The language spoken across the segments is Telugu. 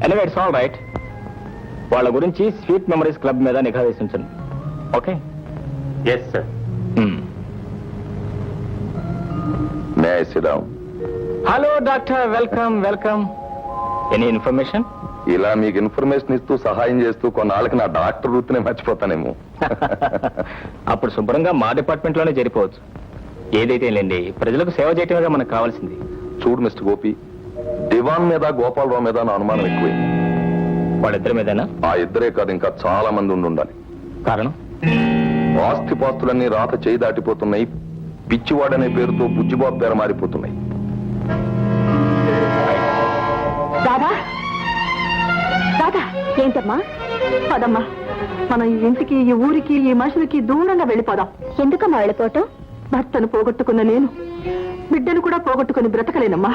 Anyway it's all right. వాళ్ళ గురించి స్వీట్ మెమరీస్ క్లబ్ మీద నిఘా వేసి ఉంచండి. Okay? Yes sir. May I sit down? Hello doctor, welcome welcome. Any information? ఇలా మీకు ఇన్ఫర్మేషన్ ఇస్తూ సహాయం చేస్తూ కొన్నాళ్ళకి నా డాక్టర్ వృత్తినే మర్చిపోతానేమో. అప్పుడు శుభ్రంగా మా డిపార్ట్మెంట్ లోనే చేరిపోవచ్చు. ఏదైతే లేండి, ప్రజలకు సేవ చేయటమే మనకు కావాల్సింది. చూడు మిస్టర్ గోపి, దివాన్ మీద గోపాలరావు మీద నా అనుమానం ఎక్కువైంది. వాళ్ళిద్దరి మీదనా? ఆ ఇద్దరే కాదు, ఇంకా చాలా మంది ఉండాలి. కారణం? ఆస్తిపాస్తులన్నీ రాత చేయి దాటిపోతున్నాయి. పిచ్చివాడనే పేరుతో బుజ్జిబాబు పేరు మారిపోతున్నాయి. రాధా, రాధా, ఏంటమ్మా? పదమ్మా, మనం ఈ ఇంటికి, ఈ ఊరికి, ఈ మనుషులకి దూరంగా వెళ్ళిపోదాం. ఎందుకమ్మా వెళ్ళిపోవటం? భర్తను పోగొట్టుకున్న నేను బిడ్డను కూడా పోగొట్టుకుని బ్రతకలేనమ్మా.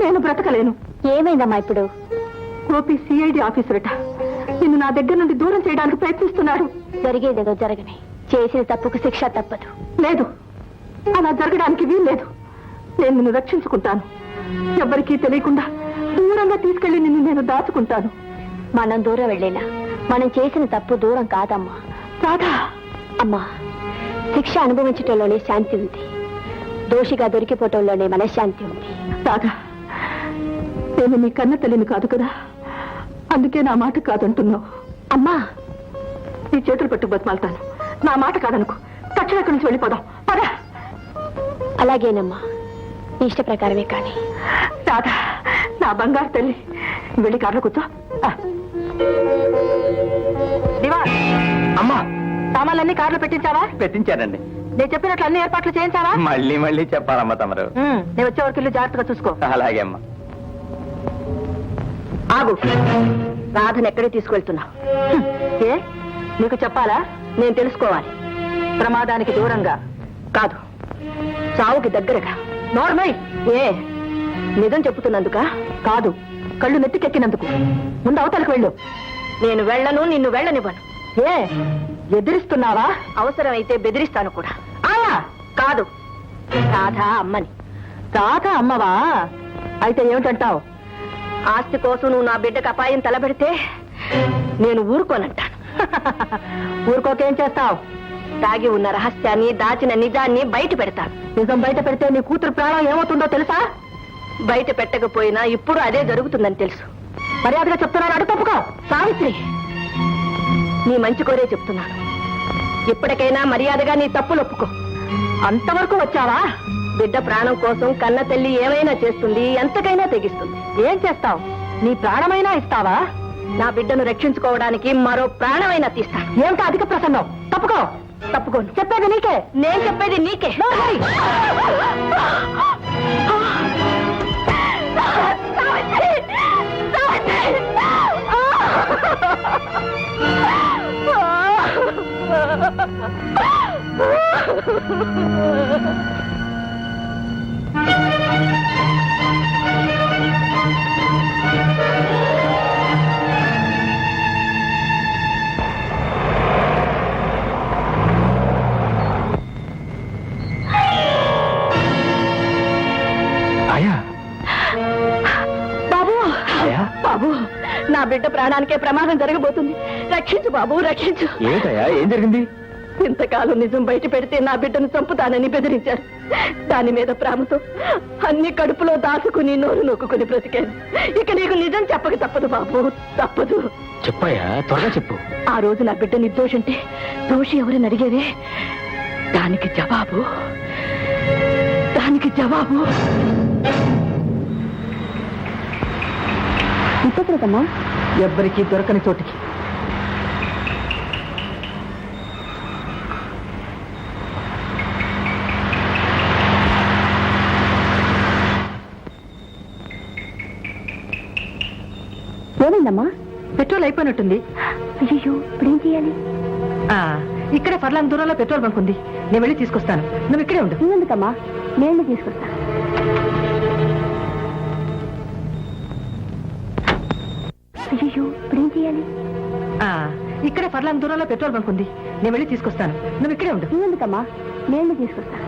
నేను బ్రతకలేను. ఏమైందమ్మా ఇప్పుడు? గోపి సిఐడి ఆఫీసరట. నిన్ను నా దగ్గర నుండి దూరం చేయడానికి ప్రయత్నిస్తున్నాడు. జరిగేదేదో జరగని, చేసిన తప్పుకు శిక్ష తప్పదు. లేదు, అలా జరగడానికి వీల్లేదు. నేను నిన్ను రక్షించుకుంటాను. ఎవ్వరికీ తెలియకుండా దూరంగా తీసుకెళ్లి నిన్ను నేను దాచుకుంటాను. మనం దూరం వెళ్ళేలా మనం చేసిన తప్పు దూరం కాదమ్మా. రాధా, అమ్మా, శిక్ష అనుభవించటంలోనే శాంతి ఉంది. దోషిగా దొరికిపోవటంలోనే మనశ్శాంతి ఉంది. రాధా, నేను నీ కన్న తల్లిని కాదు కదా, అందుకే నా మాట కాదంటున్నావు. అమ్మా, నీ చేతులు పట్టు బతిమాలుతాను. నా మాట కాదనుకో. తక్షణ ఇక్కడి నుంచి వెళ్ళిపోదాం. పద. అలాగేనమ్మా, నీ ఇష్ట ప్రకారమే. కానీ రాధా, నా బంగారు తల్లి, వెళ్ళి కార్లో కూర్చో. దివాన్, అమ్మా, సామాన్లన్నీ కార్లో పెట్టించావా? పెట్టించానండి. నేను చెప్పినట్లు అన్ని ఏర్పాట్లు చేయించావా? మళ్ళీ మళ్ళీ చెప్పాలమ్మా తమరు. నేను వచ్చే వరకు ఇల్లు జాగ్రత్తగా చూసుకో. అలాగే అమ్మా. ఆగు, రాధను ఎక్కడికి తీసుకెళ్తున్నా? ఏ, నీకు చెప్పాలా? నేను తెలుసుకోవాలి. ప్రమాదానికి దూరంగా కాదు, చావుకి దగ్గరగా. నార్మల్. ఏ, నిజం చెప్పుతున్నందుక కాదు, కళ్ళు నెత్తికెక్కినందుకు. ముందు అవతలకు వెళ్ళు. నేను వెళ్ళను, నిన్ను వెళ్ళనివ్వను. ఏ, ఎదిరిస్తున్నావా? అవసరమైతే బెదిరిస్తాను కూడా. కాదు, రాధా అమ్మని. రాధా అమ్మవా? అయితే ఏమిటంటావు? ఆస్తి కోసం నువ్వు నా బిడ్డకు అపాయం తలబెడితే నేను ఊరుకోనంటాను. ఊరుకోకేం చేస్తావు? దాగి ఉన్న రహస్యాన్ని, దాచిన నిజాన్ని బయట పెడతాను. నిజం బయట పెడితే నీ కూతురు ప్రాణం ఏమవుతుందో తెలుసా? బయట పెట్టకపోయినా ఇప్పుడు అదే జరుగుతుందని తెలుసు. మర్యాదగా చెప్తున్నాను, అడు తప్పుకో. సావిత్రి, నీ మంచి కోరే చెప్తున్నాను. ఇప్పటికైనా మర్యాదగా నీ తప్పులు ఒప్పుకో. అంతవరకు వచ్చావా? బిడ్డ ప్రాణం కోసం కన్న తల్లి ఏమైనా చేస్తుంది, ఎంతకైనా తెగిస్తుంది. ఏం చేస్తావు? నీ ప్రాణమైనా ఇస్తావా? నా బిడ్డను రక్షించుకోవడానికి మరో ప్రాణమైనా తీస్తా. ఏమిటో అధిక ప్రసంగం? తప్పుకో. తప్పుకోను. చెప్పేది నీకే. నేను చెప్పేది నీకే. బాబు, నా బిడ్డ ప్రాణానికే ప్రమాదం జరగబోతుంది. రక్షించు బాబు, రక్షించు. ఏంటయ్యా, ఏం జరిగింది? ఇంతకాలం నిజం బయట పెడితే నా బిడ్డను చంపుతానని బెదిరించారు. దాని మీద ప్రేమతో అన్ని కడుపులో దాచుకుని నోరు నొక్కుని బ్రతికాను. ఇక నీకు నిజం చెప్పక తప్పదు బాబు, తప్పదు. చెప్పయ్యా, త్వరగా చెప్పు. ఆ రోజు నా బిడ్డ నిర్దోషంటే దోషి ఎవరిని అడిగేదే? దానికి జవాబు ఇంకొకటమ్మా, ఎవ్వరికీ దొరకని చోటికి. ఏమైందమ్మా? పెట్రోల్ అయిపోయినట్టుంది. అయ్యో, ఇప్పుడేం చేయాలి? ఇక్కడే ఫర్లాంగ్ దూరంలో పెట్రోల్ బంక్ ఉంది. నేను వెళ్ళి తీసుకొస్తాను. నువ్వు ఇక్కడే ఉండు. ఎందుకమ్మా? నేను తీసుకొస్తాను. అయ్యో, ఇప్పుడేం చేయాలి? ఇక్కడే ఫర్లాంగ్ దూరంలో పెట్రోల్ బంక్ ఉంది. నేను వెళ్ళి తీసుకొస్తాను. నువ్వు ఇక్కడే ఉండు. ఎందుకమ్మా? నేను తీసుకొస్తాను.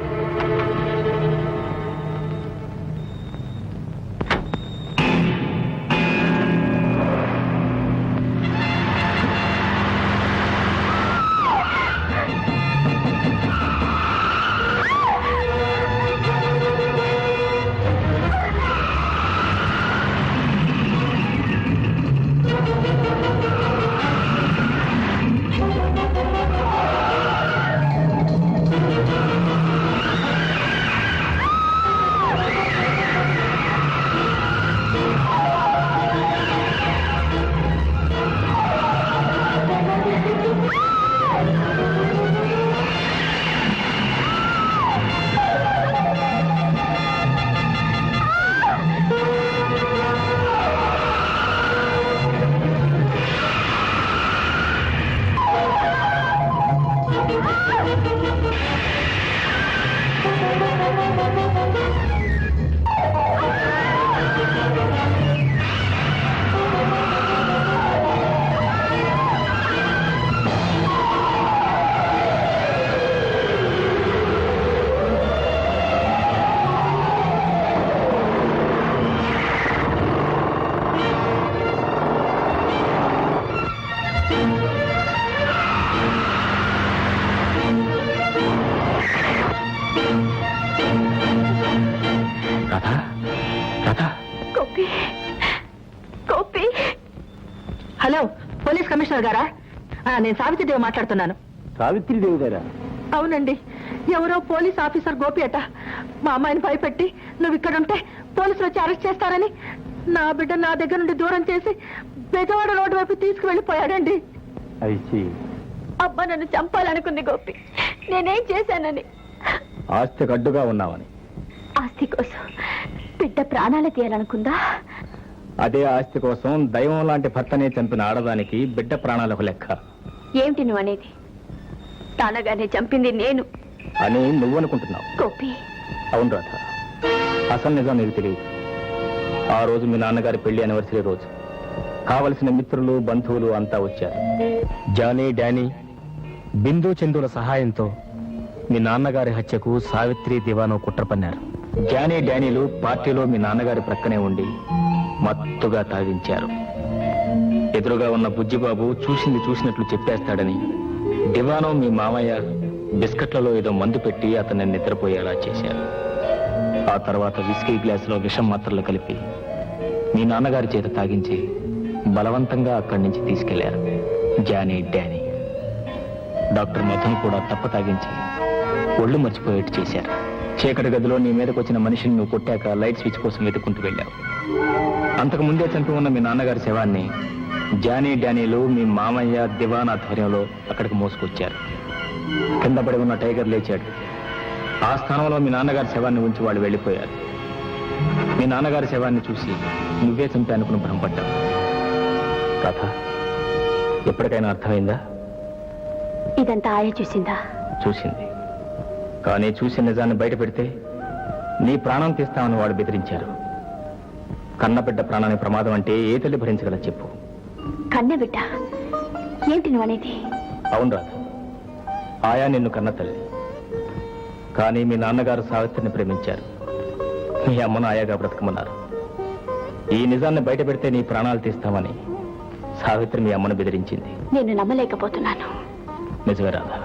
హలో, పోలీస్ కమిషనర్ గారా? నేను సావిత్రిదేవి మాట్లాడుతున్నాను. సావిత్రిదేవి గారా? అవునండి, ఎవరో పోలీస్ ఆఫీసర్ గోపి అట మా అమ్మాయిని భయపెట్టి నువ్వు ఇక్కడుంటే పోలీసులు వచ్చి అరెస్ట్ చేస్తారని నా బిడ్డ నా దగ్గర నుండి దూరం చేసి బెజవాడ రోడ్డు వైపు తీసుకువెళ్ళిపోయాడండి. అబ్బా, నన్ను చంపాలనుకుంది గోపి. నేనేం చేశానని? ఆస్తికి అడ్డుగా ఉన్నావని. ఆస్తి కోసం బిడ్డ ప్రాణాలు తీయాలనుకుందా? అదే ఆస్తి కోసం దైవం లాంటి భర్తనే చంపిన ఆడదానికి బిడ్డ ప్రాణాలకు లెక్క ఏమిటి నువ్వు అనేది? తానగానే చంపింది నేను అని నువ్వు అనుకుంటున్నావు. గోపి, అవును రాధ, అసలు నిజం నీకు తెలియదు. ఆ రోజు మీ నాన్నగారి పెళ్లి యానివర్సరీ రోజు కావలసిన మిత్రులు బంధువులు అంతా వచ్చారు. జానీ, డానీ, బిందు, చందుల సహాయంతో మీ నాన్నగారి హత్యకు సావిత్రి దివాను కుట్ర పన్నారు. జానీ, డానీలు పార్టీలో మీ నాన్నగారి ప్రక్కనే ఉండి మత్తుగా తాగించారు. ఎదురుగా ఉన్న బుజ్జిబాబు చూసింది చూసినట్లు చెప్పేస్తాడని దివాను మీ మామయ్య బిస్కట్లలో ఏదో మందు పెట్టి అతన్ని నిద్రపోయేలా చేశారు. ఆ తర్వాత విస్కీ గ్లాసులో విషం మాత్రలు కలిపి మీ నాన్నగారి చేత తాగించి బలవంతంగా అక్కడి నుంచి తీసుకెళ్లారు జానీ, డానీ. డాక్టర్ మధును కూడా తప్ప తాగించి ఒళ్ళు మర్చిపోయేట్టు చేశారు. చీకటి గదిలో నీ మీదకి వచ్చిన మనిషిని నువ్వు కొట్టాక లైట్ స్విచ్ కోసం వెతుక్కుంటూ వెళ్ళావు. అంతకు ముందే చంపి ఉన్న మీ నాన్నగారి శవాన్ని జానీ, డానీలు మీ మామయ్య దివాన్ ఆధ్వర్యంలో అక్కడికి మోసుకొచ్చారు. కింద పడి ఉన్న టైగర్ లేచాడు. ఆ స్థానంలో మీ నాన్నగారి శవాన్ని ఉంచి వాళ్ళు వెళ్ళిపోయారు. మీ నాన్నగారి శవాన్ని చూసి నువ్వే చంపి అనుకుని భ్రమపడ్డావు. కథ ఎప్పటికైనా అర్థమైందా? ఇదంతా ఆయే చూసిందా? చూసింది. కానీ చూసిన నిజాన్ని బయట పెడితే నీ ప్రాణం తీస్తామని వాడు బెదిరించారు. కన్నబిడ్డ ప్రాణానికి ప్రమాదం అంటే ఏ తల్లి భరించగల చెప్పు? కన్నబిడ్డ ఏంటి నువ్వు అనేది? అవును రాదు, ఆయా నిన్ను కన్న తల్లి. కానీ మీ నాన్నగారు సావిత్రిని ప్రేమించారు. మీ అమ్మను ఆయాగా బ్రతకమన్నారు. ఈ నిజాన్ని బయట పెడితే నీ ప్రాణాలు తీస్తామని సావిత్రి మీ అమ్మను బెదిరించింది. నేను నమ్మలేకపోతున్నాను. నిజమే రాధా,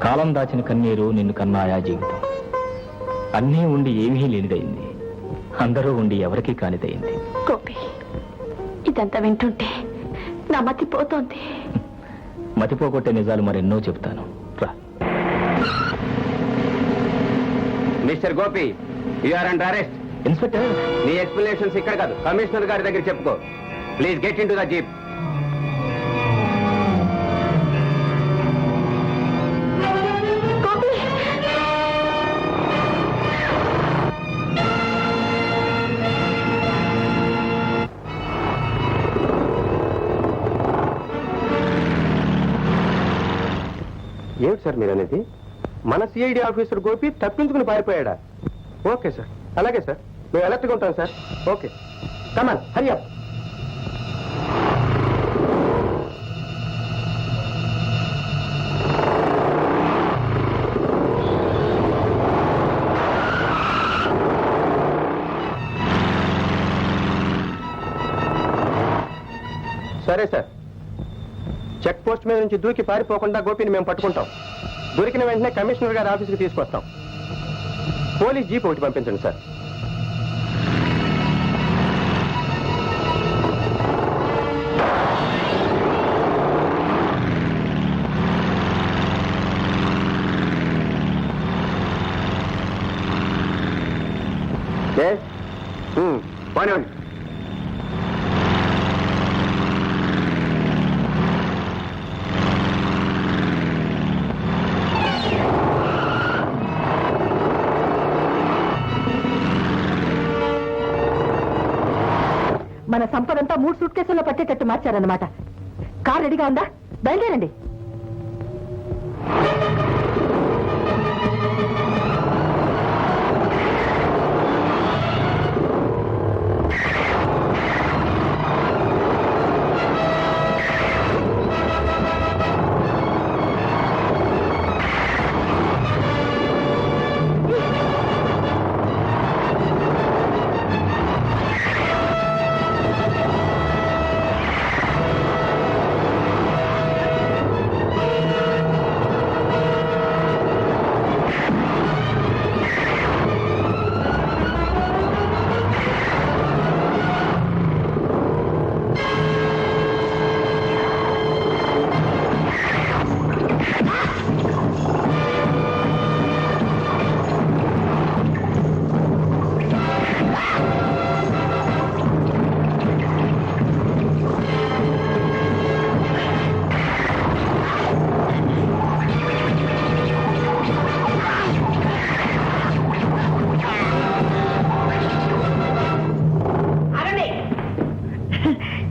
కాలం దాచిన కన్నీరు నిన్ను కన్న ఆయా జీవితం. అన్నీ ఉండి ఏమీ లేనిదైంది, అందరూ ఉండి ఎవరికీ కానిదైంది. గోపి, ఇదంతా వింటుంటే నా మతి పోతోంది. మతిపోగొట్టే నిజాలు మరెన్నో చెబుతాను రా. Mister Gopi, you are under arrest. Inspector, నీ ఎక్స్ప్లెనేషన్స్ ఇక్కడ కాదు, కమిషనర్ గారి దగ్గర చెప్పుకో. Please get into the jeep. ఏమిటి సార్ మీరు అనేది? మన సిఐడి ఆఫీసర్ గోపి తప్పించుకుని పారిపోయాడా? ఓకే సార్, అలాగే సార్, మేము అలర్ట్గా ఉంటాం sir. Okay, come on, hurry up. సరే సార్, చెక్ పోస్ట్ మీద నుంచి దూకి పారిపోకుండా గోపిని మేము పట్టుకుంటాం. దొరికిన వెంటనే కమిషనర్ గారి ఆఫీస్కి తీసుకొస్తాం. పోలీస్ జీప్ ఒకటి పంపించండి సార్. పోనివ్వండి. మన సంపదంతా 3 సూట్ కేసుల్లో పట్టేటట్టు మార్చారన్నమాట. కార్ రెడీగా ఉందా? బయలుదేరండి.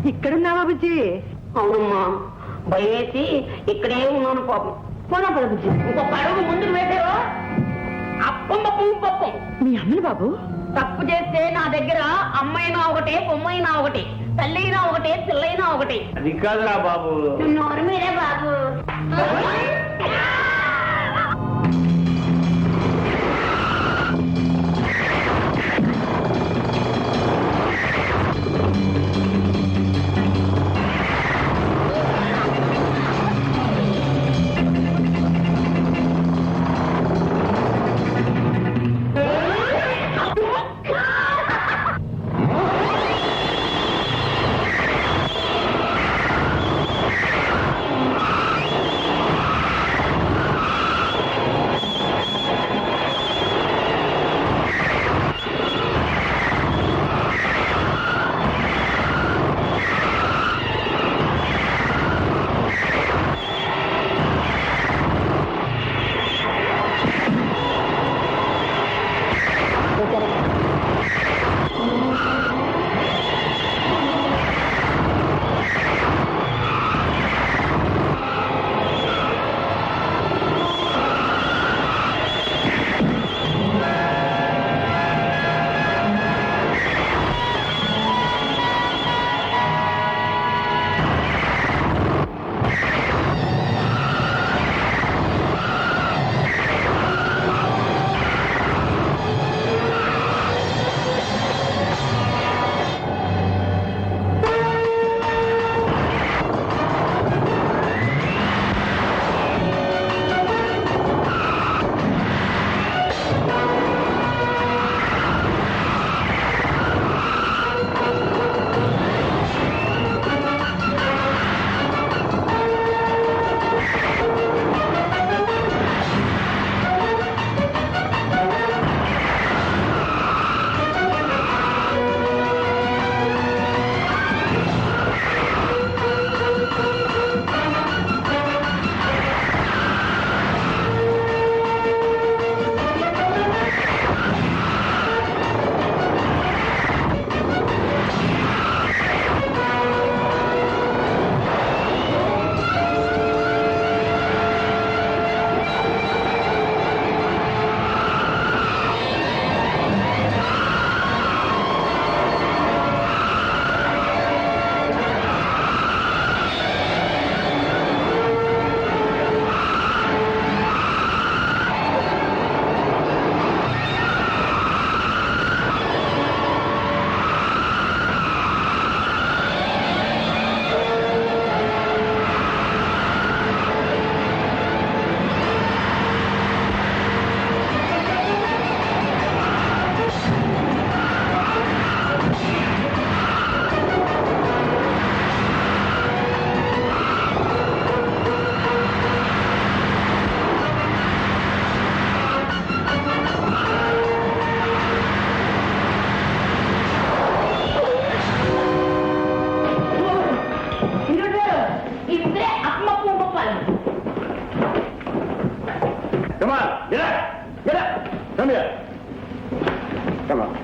ఇక్కడున్నావా బుజ్జి? అవునమ్మా, భయమేసి ఇక్కడే ఉన్నాను పాపం. పోనా పద బుజ్జి. ఇంకొక అడుగు ముందుకు వేసావా అప్పం పప్పం. మీ అమ్మని బాబు తప్పు చేస్తే నా దగ్గర అమ్మైనా ఒకటే, బొమ్మైనా ఒకటే, తల్లైనా ఒకటే, పిల్లైనా ఒకటే. అది కాదురా బాబు. నోరు మీరే బాబు.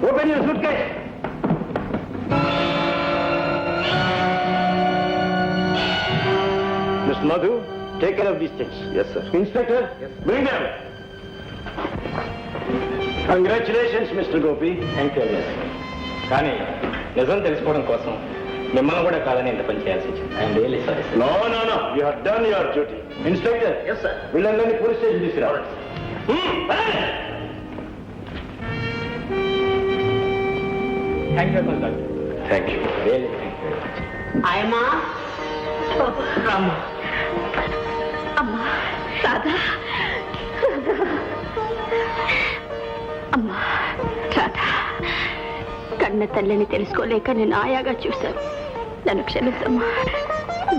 Open your suitcase. Mr. Madhu, take care of these things. Yes, sir. Inspector, bring them. Congratulations, Mr. Gopi. Thank you కానీ నిజం తెలుసుకోవడం కోసం మిమ్మల్ని కూడా కాదని ఇంత పని చేయాల్సి వచ్చింది. I'm really sorry sir. No, no, no. You have done your duty. Inspector. Yes, sir. వీళ్ళందరినీ పోలీస్ స్టేషన్ తీసుకురావాలి. Thank you doctor. Thank you. Really thank you. ఆయమ్మా రామ్మా. అమ్మా రాధా, అమ్మా రాధా, కన్న తల్లిని తెలుసుకోలేక నేను ఆయాగా చూశాను. నన్ను క్షమించమ్మా.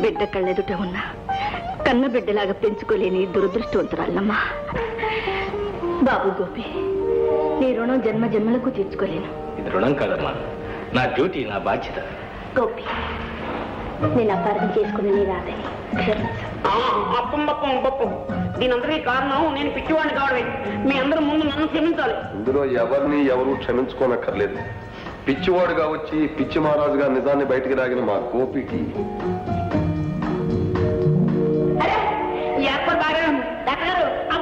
బిడ్డ కళ్ళెదుట ఉన్నా కన్న బిడ్డలాగా పెంచుకోలేని దురదృష్టవంతురాలమ్మా. బాబు గోపి, నీ రుణం జన్మ జన్మలకు తీర్చుకోలేను. ఇది రుణం కాదమ్మా, నా డ్యూటీ, నా బాధ్యత. గోపి, నేను అపార్థం చేసుకుని నీ రాదని క్షమించు. అప్పం దీనందరికీ కారణం నేను పిచ్చివాడిని కావడమే. మీ అందరూ ముందు నన్ను క్షమించాలి. ఇందులో ఎవరిని ఎవరు క్షమించుకోనక్కర్లేదు. పిచ్చివాడుగా వచ్చి పిచ్చి మహారాజుగా నిజాన్ని బయటికి రాగిన మా గోపికి అరే ఈ ఏర్పాటు బాగా ఉంది డాక్టర్ గారు ఆ